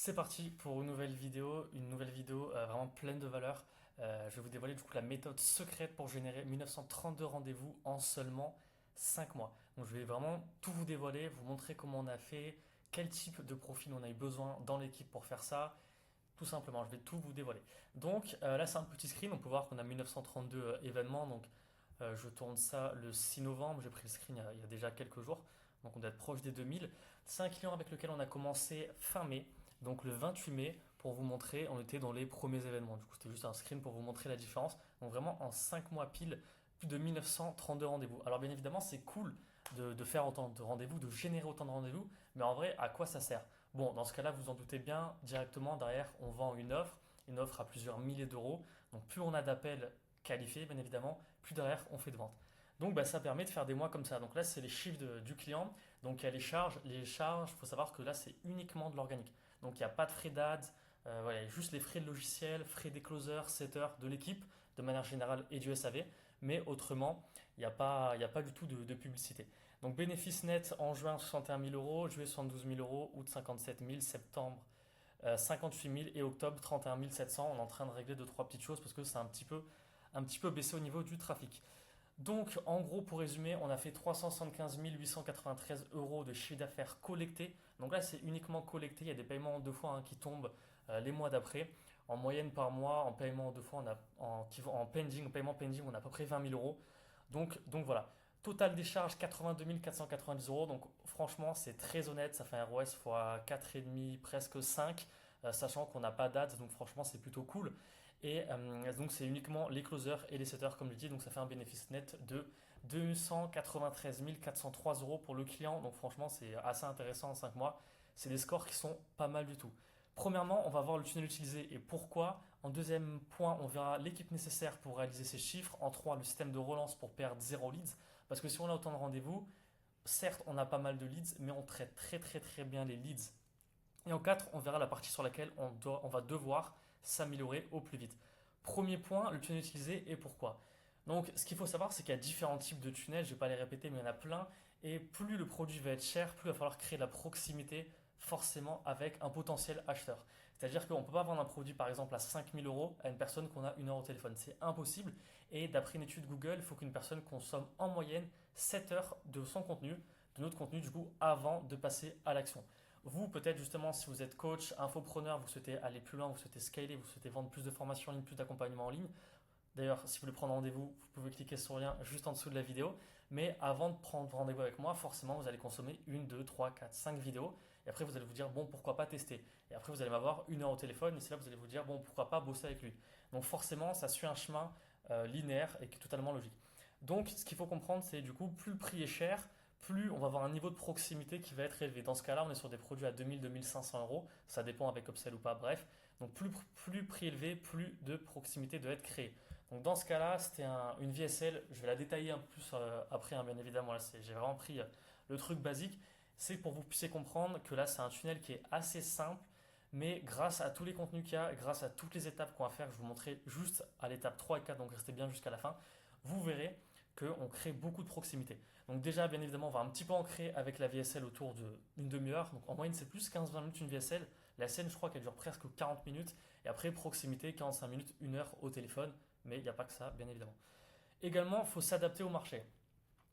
C'est parti pour une nouvelle vidéo vraiment pleine de valeur. Je vais vous dévoiler du coup la méthode secrète pour générer 1932 rendez-vous en seulement 5 mois. Donc je vais vraiment tout vous dévoiler, vous montrer comment on a fait, quel type de profil on a eu besoin dans l'équipe pour faire ça. Tout simplement, je vais tout vous dévoiler. Donc là c'est un petit screen, on peut voir qu'on a 1932 événements. Donc je tourne ça le 6 novembre, j'ai pris le screen il y a déjà quelques jours. Donc on doit être proche des 2000. C'est un client avec lequel on a commencé fin mai. Donc le 28 mai, pour vous montrer, on était dans les premiers événements. Du coup, c'était juste un screen pour vous montrer la différence. Donc vraiment, en 5 mois pile, plus de 1932 rendez-vous. Alors bien évidemment, c'est cool de faire autant de rendez-vous, de générer autant de rendez-vous, mais en vrai, à quoi ça sert? Bon, dans ce cas-là, vous en doutez bien, directement derrière, on vend une offre à plusieurs milliers d'euros. Donc plus on a d'appels qualifiés, bien évidemment, plus derrière, on fait de ventes. Donc bah, ça permet de faire des mois comme ça. Donc là, c'est les chiffres du client. Donc il y a les charges. Les charges, il faut savoir que là, c'est uniquement de l'organique. Donc il n'y a pas de frais d'ads, voilà, il y a juste les frais de logiciel, frais des closers, setters, de l'équipe, de manière générale, et du SAV. Mais autrement, il n'y a pas du tout de publicité. Donc bénéfice net en juin 61 000 euros, juillet 72 000 euros, août 57 000, septembre 58 000 et octobre 31 700. On est en train de régler deux, trois petites choses parce que c'est un petit peu baissé au niveau du trafic. Donc, en gros, pour résumer, on a fait 375 893 euros de chiffre d'affaires collecté. Donc là, c'est uniquement collecté. Il y a des paiements en deux fois qui tombent les mois d'après. En moyenne par mois, en paiement en deux fois, en pending, en paiement pending, on a à peu près 20 000 euros. Donc voilà. Total des charges 82 490 euros. Donc franchement, c'est très honnête. Ça fait un ROS fois 4,5, presque 5, sachant qu'on n'a pas d'ads. Donc franchement, c'est plutôt cool. Et donc c'est uniquement les closers et les setters comme je dis, donc ça fait un bénéfice net de 293 403 euros pour le client. Donc franchement c'est assez intéressant en 5 mois. C'est des scores qui sont pas mal du tout. Premièrement, on va voir le tunnel utilisé et pourquoi. En deuxième point, on verra l'équipe nécessaire pour réaliser ces chiffres. En trois, le système de relance pour perdre zéro leads. Parce que si on a autant de rendez-vous, certes on a pas mal de leads, mais on traite très très très bien les leads. Et en 4, on verra la partie sur laquelle on va devoir s'améliorer au plus vite. Premier point, le tunnel utilisé et pourquoi. Donc, ce qu'il faut savoir, c'est qu'il y a différents types de tunnels. Je ne vais pas les répéter, mais il y en a plein. Et plus le produit va être cher, plus il va falloir créer de la proximité forcément avec un potentiel acheteur. C'est-à-dire qu'on ne peut pas vendre un produit par exemple à 5 000 euros à une personne qu'on a une heure au téléphone. C'est impossible. Et d'après une étude Google, il faut qu'une personne consomme en moyenne 7 heures de son contenu, de notre contenu du coup, avant de passer à l'action. Vous, peut-être justement, si vous êtes coach, infopreneur, vous souhaitez aller plus loin, vous souhaitez scaler, vous souhaitez vendre plus de formations en ligne, plus d'accompagnement en ligne. D'ailleurs, si vous voulez prendre rendez-vous, vous pouvez cliquer sur le lien juste en dessous de la vidéo. Mais avant de prendre rendez-vous avec moi, forcément, vous allez consommer une, deux, trois, quatre, cinq vidéos. Et après, vous allez vous dire, bon, pourquoi pas tester. Et après, vous allez m'avoir une heure au téléphone. Et c'est là que vous allez vous dire, bon, pourquoi pas bosser avec lui. Donc forcément, ça suit un chemin linéaire et qui est totalement logique. Donc, ce qu'il faut comprendre, c'est du coup, plus le prix est cher, plus on va avoir un niveau de proximité qui va être élevé. Dans ce cas-là, on est sur des produits à 2 000-2 500 euros. Ça dépend avec upsell ou pas, bref. Donc, plus prix élevé, plus de proximité doit être créée. Donc dans ce cas-là, c'était une VSL. Je vais la détailler un peu plus après, bien évidemment. Là, j'ai vraiment pris le truc basique. C'est pour que vous puissiez comprendre que là, c'est un tunnel qui est assez simple, mais grâce à tous les contenus qu'il y a, grâce à toutes les étapes qu'on va faire, je vous montrer juste à l'étape 3 et 4, donc restez bien jusqu'à la fin, vous verrez qu'on crée beaucoup de proximité. Donc déjà, bien évidemment, on va un petit peu en créer avec la VSL autour d'une demi-heure. Donc en moyenne, c'est plus 15-20 minutes une VSL. La scène, je crois qu'elle dure presque 40 minutes. Et après, proximité, 45 minutes, une heure au téléphone. Mais il n'y a pas que ça, bien évidemment. Également, il faut s'adapter au marché.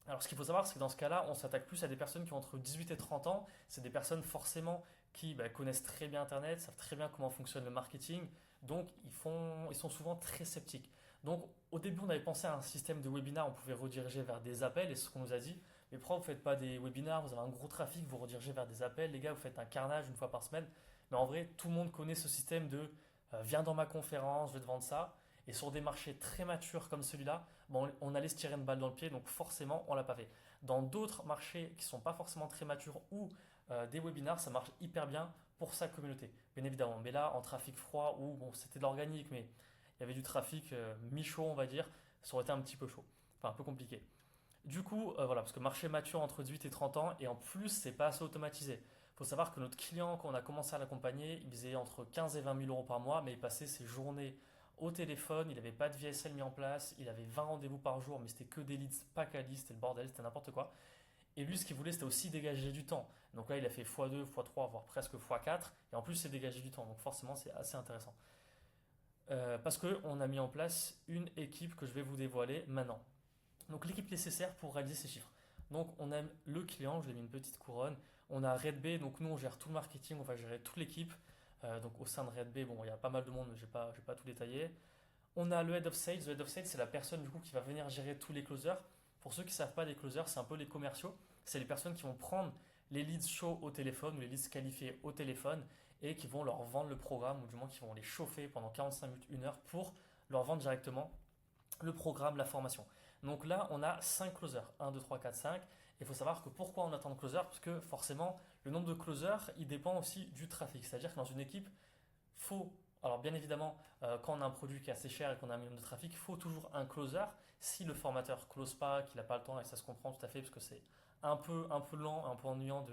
Alors, ce qu'il faut savoir, c'est que dans ce cas-là, on s'attaque plus à des personnes qui ont entre 18 et 30 ans. C'est des personnes forcément qui connaissent très bien Internet, savent très bien comment fonctionne le marketing. Donc, ils sont souvent très sceptiques. Donc, au début, on avait pensé à un système de webinaire, on pouvait rediriger vers des appels, et c'est ce qu'on nous a dit. Mais pourquoi vous ne faites pas des webinaires, vous avez un gros trafic, vous redirigez vers des appels, les gars, vous faites un carnage une fois par semaine. Mais en vrai, tout le monde connaît ce système de viens dans ma conférence, je vais te vendre ça. Et sur des marchés très matures comme celui-là, bon, on allait se tirer une balle dans le pied, donc forcément, on l'a pas fait. Dans d'autres marchés qui sont pas forcément très matures ou des webinars, ça marche hyper bien pour sa communauté, bien évidemment. Mais là, en trafic froid, où bon, c'était de l'organique, mais il y avait du trafic mi-chaud, on va dire, ça aurait été un petit peu chaud, enfin un peu compliqué. Du coup, voilà, parce que marché mature entre 18 et 30 ans, et en plus, c'est pas assez automatisé. Il faut savoir que notre client, quand on a commencé à l'accompagner, il faisait entre 15 et 20 000 euros par mois, mais il passait ses journées au téléphone, il n'avait pas de VSL mis en place, il avait 20 rendez-vous par jour, mais c'était que des leads pas quali, c'était le bordel, c'était n'importe quoi. Et lui, ce qu'il voulait, c'était aussi dégager du temps. Donc là, il a fait x2, x3, voire presque x4. Et en plus, c'est dégager du temps. Donc forcément, c'est assez intéressant. Parce qu'on a mis en place une équipe que je vais vous dévoiler maintenant. Donc l'équipe nécessaire pour réaliser ces chiffres. Donc on a le client, je lui ai mis une petite couronne. On a Red B, donc nous on gère tout le marketing, on va gérer toute l'équipe. Donc au sein de Red B, bon, il y a pas mal de monde, mais je vais pas tout détailler. On a le Head of Sales. Le Head of Sales, c'est la personne du coup qui va venir gérer tous les closers. Pour ceux qui ne savent pas, les closers, c'est un peu les commerciaux. C'est les personnes qui vont prendre les leads chauds au téléphone ou les leads qualifiés au téléphone et qui vont leur vendre le programme ou du moins qui vont les chauffer pendant 45 minutes, 1 heure pour leur vendre directement le programme, la formation. Donc là, on a 5 closers. 1, 2, 3, 4, 5. Il faut savoir que pourquoi on attend de closers, parce que forcément, le nombre de closers, il dépend aussi du trafic. C'est-à-dire que dans une équipe, faut, alors bien évidemment, quand on a un produit qui est assez cher et qu'on a un minimum de trafic, il faut toujours un closer. Si le formateur ne close pas, qu'il n'a pas le temps, et ça se comprend tout à fait, parce que c'est un peu lent, un peu ennuyant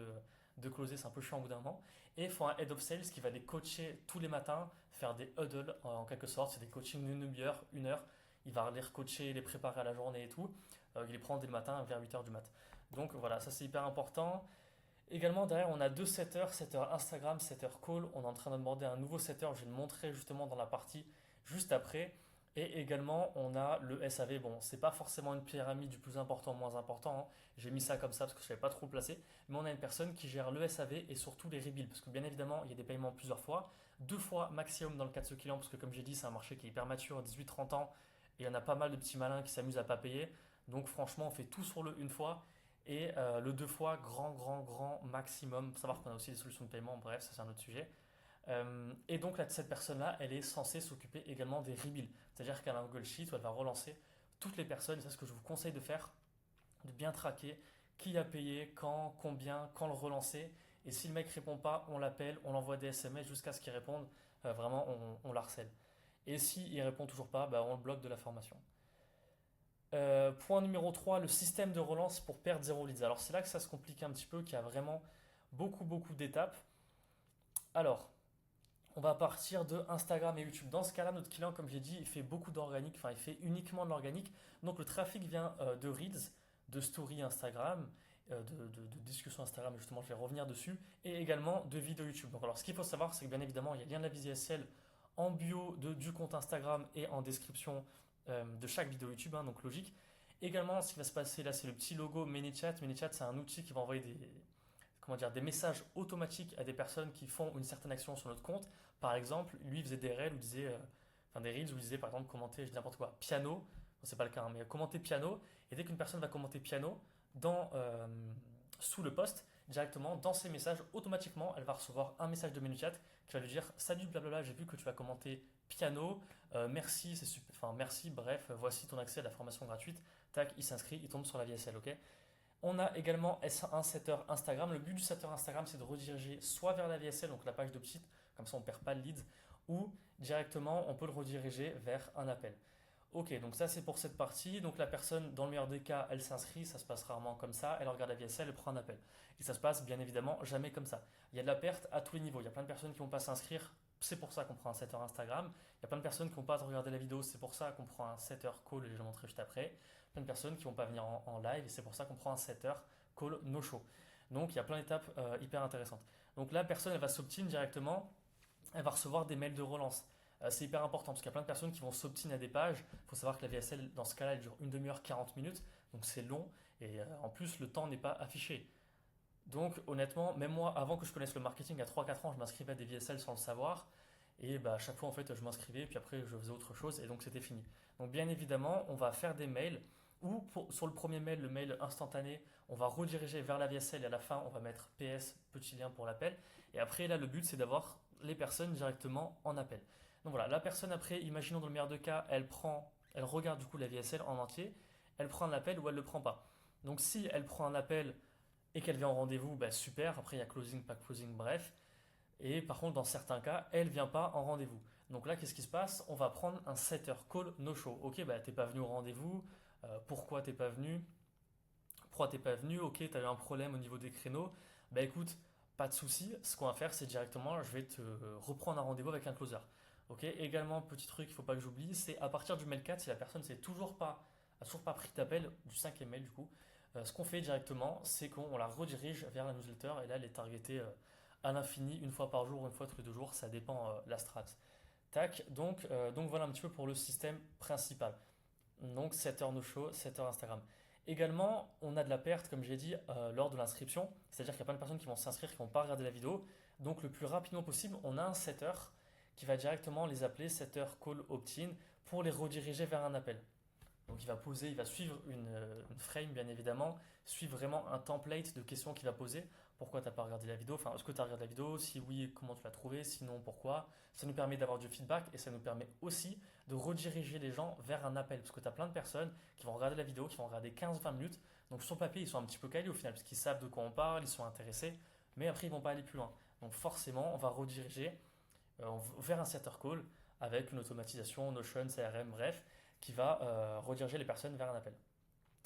de closer, c'est un peu chiant au bout d'un moment. Et il faut un head of sales qui va les coacher tous les matins, faire des huddles en quelque sorte, c'est des coachings d'une demi-heure, 1 heure. Il va les recoacher, les préparer à la journée et tout. Il les prend dès le matin vers 8h du mat. Donc voilà, ça c'est hyper important. Également, derrière, on a 2 setters, setter Instagram, setter call. On est en train de demander un nouveau setter. Je vais le montrer justement dans la partie juste après. Et également, on a le SAV. Bon, c'est pas forcément une pyramide du plus important au moins important, hein. J'ai mis ça comme ça parce que je ne savais pas trop le placer. Mais on a une personne qui gère le SAV et surtout les rebills. Parce que bien évidemment, il y a des paiements plusieurs fois. 2 fois maximum dans le cas de ce client. Parce que comme j'ai dit, c'est un marché qui est hyper mature, 18-30 ans. Et il y en a pas mal de petits malins qui s'amusent à pas payer. Donc franchement, on fait tout sur le 1 fois. Et le 2 fois, grand maximum. Il faut savoir qu'on a aussi des solutions de paiement, bref, ça c'est un autre sujet. Et donc là, cette personne-là, elle est censée s'occuper également des rebills. C'est-à-dire qu'elle a un Google Sheet où elle va relancer toutes les personnes. Et c'est ce que je vous conseille de faire, de bien traquer qui a payé, quand, combien, quand le relancer. Et si le mec répond pas, on l'appelle, on l'envoie des SMS jusqu'à ce qu'il réponde. Vraiment, on l'harcèle. Et s'il ne répond toujours pas, bah, on le bloque de la formation. Point numéro 3, le système de relance pour perdre 0 leads. Alors c'est là que ça se complique un petit peu, qu'il y a vraiment beaucoup d'étapes. Alors, on va partir de Instagram et YouTube. Dans ce cas-là, notre client, comme j'ai dit, il fait beaucoup d'organique, enfin il fait uniquement de l'organique. Donc le trafic vient de Reels, de Story Instagram, de discussion Instagram, justement je vais revenir dessus, et également de vidéos YouTube. Donc alors ce qu'il faut savoir, c'est que bien évidemment, il y a le lien de la VSL en bio du compte Instagram et en description de chaque vidéo YouTube, hein, donc logique. Également, ce qui va se passer là, c'est le petit logo ManyChat. ManyChat, c'est un outil qui va envoyer des messages automatiques à des personnes qui font une certaine action sur notre compte. Par exemple, lui il faisait des reels où il disait, des reels où il disait par exemple commenter, je dis n'importe quoi, piano. Bon, c'est pas le cas, hein, mais commenter piano. Et dès qu'une personne va commenter piano dans, sous le post, directement dans ses messages, automatiquement, elle va recevoir un message de ManyChat qui va lui dire salut blablabla, j'ai vu que tu as commenté piano, merci, c'est super, enfin merci, bref, voici ton accès à la formation gratuite. Tac, il s'inscrit, il tombe sur la VSL, ok. On a également un setter Instagram. Le but du setter Instagram, c'est de rediriger soit vers la VSL, donc la page de site, comme ça on ne perd pas le lead, ou directement on peut le rediriger vers un appel. Ok, donc ça c'est pour cette partie. Donc la personne, dans le meilleur des cas, elle s'inscrit, ça se passe rarement comme ça, elle regarde la VSL, elle prend un appel. Et ça se passe bien évidemment jamais comme ça. Il y a de la perte à tous les niveaux. Il y a plein de personnes qui ne vont pas s'inscrire, c'est pour ça qu'on prend un setter Instagram. Il y a plein de personnes qui ne vont pas regarder la vidéo, c'est pour ça qu'on prend un setter call, et je vais le montrer juste après. Plein de personnes qui ne vont pas venir en live, et c'est pour ça qu'on prend un setter call no show. Donc il y a plein d'étapes hyper intéressantes. Donc la personne, elle va s'opt-in directement, elle va recevoir des mails de relance. C'est hyper important parce qu'il y a plein de personnes qui vont s'opt-in à des pages. Il faut savoir que la VSL, dans ce cas-là, elle dure une demi-heure, 40 minutes. Donc c'est long et en plus, le temps n'est pas affiché. Donc honnêtement, même moi, avant que je connaisse le marketing, à 3-4 ans, je m'inscrivais à des VSL sans le savoir. Et bah, à chaque fois, en fait, je m'inscrivais, puis après, je faisais autre chose et donc c'était fini. Donc bien évidemment, on va faire des mails ou sur le premier mail, le mail instantané, on va rediriger vers la VSL et à la fin, on va mettre PS, petit lien pour l'appel. Et après, là, le but, c'est d'avoir les personnes directement en appel. Donc voilà, la personne après, imaginons dans le meilleur des cas, elle regarde du coup la VSL en entier, elle prend un appel ou elle ne le prend pas. Donc si elle prend un appel et qu'elle vient en rendez-vous, bah super, après il y a closing, pas closing, bref. Et par contre, dans certains cas, elle ne vient pas en rendez-vous. Donc là, qu'est-ce qui se passe? On va prendre un setter call no show. Ok, bah t'es pas venu au rendez-vous, pourquoi t'es pas venu? Pourquoi t'es pas venu? Ok, t'as eu un problème au niveau des créneaux. Bah écoute, pas de souci. Ce qu'on va faire, c'est directement, je vais te reprendre un rendez-vous avec un closer. Ok. Également, petit truc, il ne faut pas que j'oublie, c'est à partir du mail 4, si la personne a toujours pas pris d'appel, du cinquième mail du coup, Ce qu'on fait directement, c'est qu'on la redirige vers la newsletter et là, elle est targetée à l'infini, une fois par jour, une fois tous les 2 jours, ça dépend la strat. Tac, donc voilà un petit peu pour le système principal. Donc 7 heures no show, 7 heures Instagram. Également, on a de la perte, comme j'ai dit, lors de l'inscription. C'est-à-dire qu'il y a plein de personnes qui vont s'inscrire, qui ne vont pas regarder la vidéo. Donc le plus rapidement possible, on a un setter qui va directement les appeler setter call opt-in pour les rediriger vers un appel. Donc il va poser, il va suivre une frame bien évidemment, suivre vraiment un template de questions qu'il va poser. Pourquoi tu n'as pas regardé la vidéo? Enfin, est-ce que tu as regardé la vidéo? Si oui, comment tu l'as trouvé? Sinon, pourquoi? Ça nous permet d'avoir du feedback et ça nous permet aussi de rediriger les gens vers un appel. Parce que tu as plein de personnes qui vont regarder la vidéo, qui vont regarder 15-20 minutes. Donc sur le papier, ils sont un petit peu calés au final, parce qu'ils savent de quoi on parle, ils sont intéressés, mais après, ils ne vont pas aller plus loin. Donc forcément, on va rediriger vers un setter call avec une automatisation, Notion, CRM, bref, qui va rediriger les personnes vers un appel.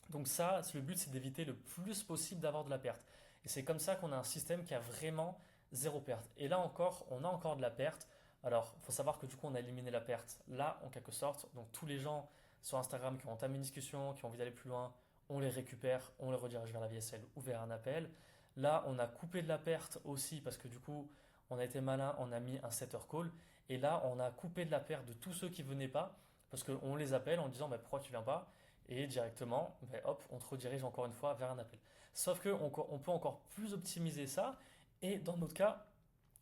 Donc ça, le but, c'est d'éviter le plus possible d'avoir de la perte. Et c'est comme ça qu'on a un système qui a vraiment zéro perte. Et là encore, on a encore de la perte. Alors, il faut savoir que du coup, on a éliminé la perte là, en quelque sorte. Donc tous les gens sur Instagram qui ont entamé une discussion, qui ont envie d'aller plus loin, on les récupère, on les redirige vers la VSL ou vers un appel. Là, on a coupé de la perte aussi parce que du coup, on a été malin, on a mis un setter call. Et là, on a coupé de la perte de tous ceux qui ne venaient pas parce qu'on les appelle en disant bah, pourquoi tu viens pas et directement, ben hop, on te redirige encore une fois vers un appel. Sauf qu'on peut encore plus optimiser ça, et dans notre cas,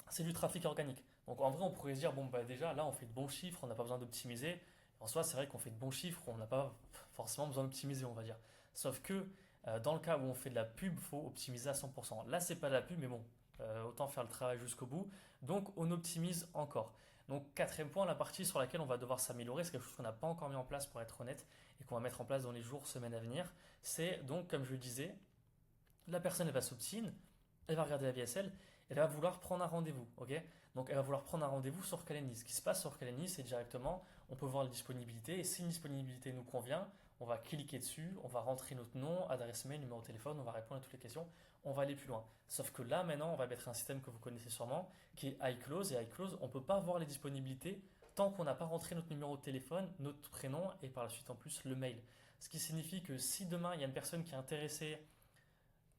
c'est du trafic organique. Donc en vrai, on pourrait se dire, bon, bah déjà, là, on fait de bons chiffres, on n'a pas besoin d'optimiser. En soi, c'est vrai qu'on fait de bons chiffres, on n'a pas forcément besoin d'optimiser, on va dire. Sauf que dans le cas où on fait de la pub, il faut optimiser à 100%. Là, c'est pas de la pub, mais bon, autant faire le travail jusqu'au bout. Donc on optimise encore. Donc quatrième point, la partie sur laquelle on va devoir s'améliorer, c'est quelque chose qu'on n'a pas encore mis en place pour être honnête, et qu'on va mettre en place dans les jours, semaines à venir. C'est donc, comme je le disais, la personne elle va s'opt-in, elle va regarder la VSL, elle va vouloir prendre un rendez-vous, ok? Donc elle va vouloir prendre un rendez-vous sur Calendly. Ce qui se passe sur Calendly, c'est directement, on peut voir la disponibilité, et si une disponibilité nous convient, on va cliquer dessus, on va rentrer notre nom, adresse mail, numéro de téléphone, on va répondre à toutes les questions, on va aller plus loin. Sauf que là, maintenant, on va mettre un système que vous connaissez sûrement, qui est iClose, et iClose, on ne peut pas voir les disponibilités tant qu'on n'a pas rentré notre numéro de téléphone, notre prénom, et par la suite en plus le mail. Ce qui signifie que si demain, il y a une personne qui est intéressée,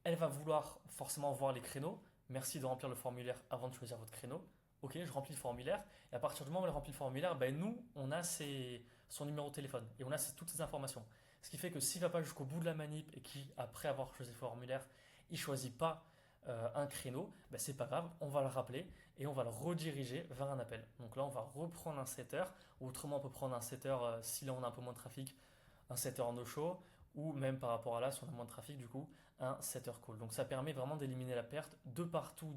elle va vouloir forcément voir les créneaux. Merci de remplir le formulaire avant de choisir votre créneau. Ok, je remplis le formulaire. Et à partir du moment où elle remplit le formulaire, ben nous, on a son numéro de téléphone et on a toutes ces informations. Ce qui fait que s'il ne va pas jusqu'au bout de la manip et qu'après avoir choisi le formulaire, il ne choisit pas un créneau, ben c'est pas grave, on va le rappeler et on va le rediriger vers un appel. Donc là, on va reprendre un setter, ou autrement, on peut prendre un setter si là on a un peu moins de trafic, un setter no-show, ou même par rapport à là, si on a moins de trafic, du coup, un setter call. Donc ça permet vraiment d'éliminer la perte de partout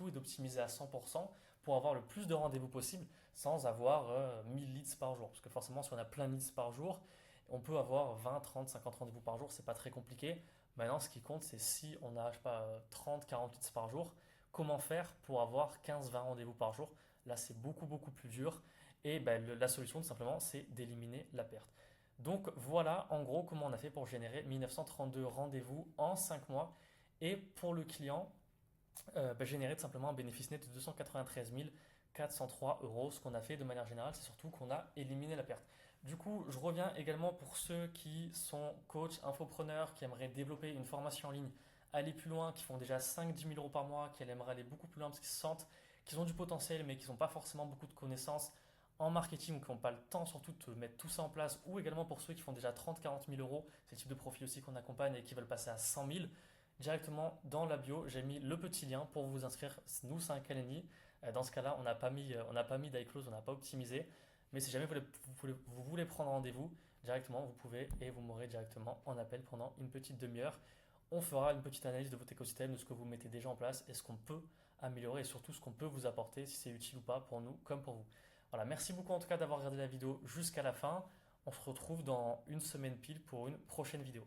et d'optimiser à 100% pour avoir le plus de rendez-vous possible sans avoir 1000 leads par jour. Parce que forcément, si on a plein de leads par jour, on peut avoir 20, 30, 50 rendez-vous par jour, c'est pas très compliqué. Maintenant, ce qui compte, c'est si on a, je sais pas, 30, 40 leads par jour, comment faire pour avoir 15, 20 rendez-vous par jour. Là, c'est beaucoup plus dur. Et ben, la solution, tout simplement, c'est d'éliminer la perte. Donc voilà en gros comment on a fait pour générer 1932 rendez-vous en 5 mois. Et pour le client, générer tout simplement un bénéfice net de 293 403 euros. Ce qu'on a fait de manière générale, c'est surtout qu'on a éliminé la perte. Du coup, je reviens également pour ceux qui sont coachs, infopreneurs, qui aimeraient développer une formation en ligne, aller plus loin, qui font déjà 5-10 000 euros par mois, qui aimeraient aller beaucoup plus loin parce qu'ils se sentent qu'ils ont du potentiel mais qu'ils n'ont pas forcément beaucoup de connaissances en marketing ou qui n'ont pas le temps surtout de mettre tout ça en place, ou également pour ceux qui font déjà 30-40 000 euros, c'est le type de profil aussi qu'on accompagne et qui veulent passer à 100 000, directement dans la bio, j'ai mis le petit lien pour vous inscrire. Nous, c'est un Calendly. Dans ce cas-là, on n'a pas mis d'iClose, on n'a pas optimisé. Mais si jamais vous voulez prendre rendez-vous, directement, vous pouvez et vous m'aurez directement en appel pendant une petite demi-heure. On fera une petite analyse de votre écosystème, de ce que vous mettez déjà en place et ce qu'on peut améliorer et surtout ce qu'on peut vous apporter, si c'est utile ou pas pour nous comme pour vous. Voilà, merci beaucoup en tout cas d'avoir regardé la vidéo jusqu'à la fin. On se retrouve dans une semaine pile pour une prochaine vidéo.